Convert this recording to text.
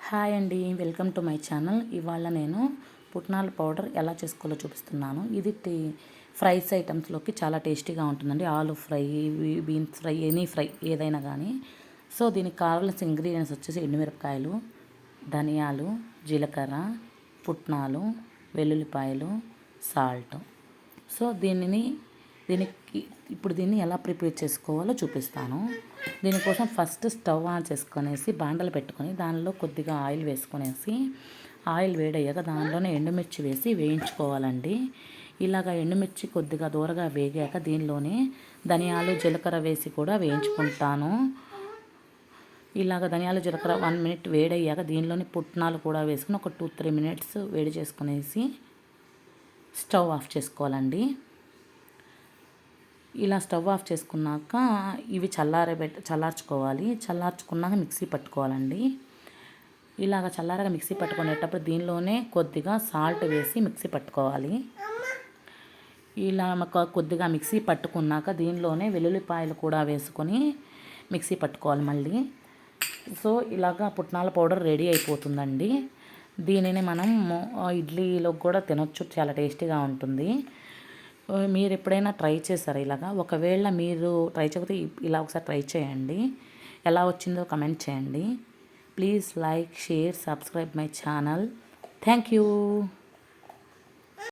Hi అండి, welcome to my channel. ఇవాళ నేను పుట్నాల పౌడర్ ఎలా చేసుకోవాలో చూపిస్తున్నాను. ఇది ఫ్రైస్ ఐటమ్స్లోకి చాలా టేస్టీగా ఉంటుందండి. ఆలు fry, beans fry, any fry ఏదైనా కానీ. సో దీనికి కావాల్సిన ఇంగ్రీడియంట్స్ వచ్చేసి ఎండుమిరపకాయలు, ధనియాలు, జీలకర్ర, పుట్నాలు, వెల్లుల్లిపాయలు, సాల్ట్. సో దీన్ని ఎలా ప్రిపేర్ చేసుకోవాలో చూపిస్తాను. దీనికోసం ఫస్ట్ స్టవ్ ఆన్ చేసుకునేసి బాండలు పెట్టుకొని దానిలో కొద్దిగా ఆయిల్ వేసుకునేసి ఆయిల్ వేడయ్యాక దానిలోనే ఎండుమిర్చి వేసి వేయించుకోవాలండి. ఇలాగ ఎండుమిర్చి కొద్దిగా దూరగా వేగాక దీనిలోనే ధనియాలు, జీలకర్ర వేసి కూడా వేయించుకుంటాను. ఇలాగ ధనియాలు, జీలకర్ర 1 మినిట్ వేడయ్యాక దీనిలోని పుట్నాలు కూడా వేసుకుని ఒక 2-3 మినిట్స్ వేడి చేసుకునేసి స్టవ్ ఆఫ్ చేసుకోవాలండి. ఇలా స్టవ్ ఆఫ్ చేసుకున్నాక ఇవి చల్లార్చుకోవాలి. చల్లార్చుకున్నాక మిక్సీ పట్టుకోవాలండి. ఇలాగ చల్లారగా మిక్సీ పట్టుకునేటప్పుడు దీనిలోనే కొద్దిగా సాల్ట్ వేసి మిక్సీ పట్టుకోవాలి. ఇలా కొద్దిగా మిక్సీ పట్టుకున్నాక దీనిలోనే వెల్లుల్లిపాయలు కూడా వేసుకొని మిక్సీ పట్టుకోవాలి మళ్ళీ. సో ఇలాగ పుట్నాల పౌడర్ రెడీ అయిపోతుందండి. దీనిని మనం ఇడ్లీలో కూడా తినొచ్చు, చాలా టేస్టీగా ఉంటుంది. మీరు ఎప్పుడైనా ట్రై చేశారా ఇలాగా? ఒకవేళ మీరు ట్రై చేయకపోతే ఇలా ఒకసారి ట్రై చేయండి. ఎలా వచ్చిందో కమెంట్ చేయండి. Please like, share, subscribe my channel. Thank you.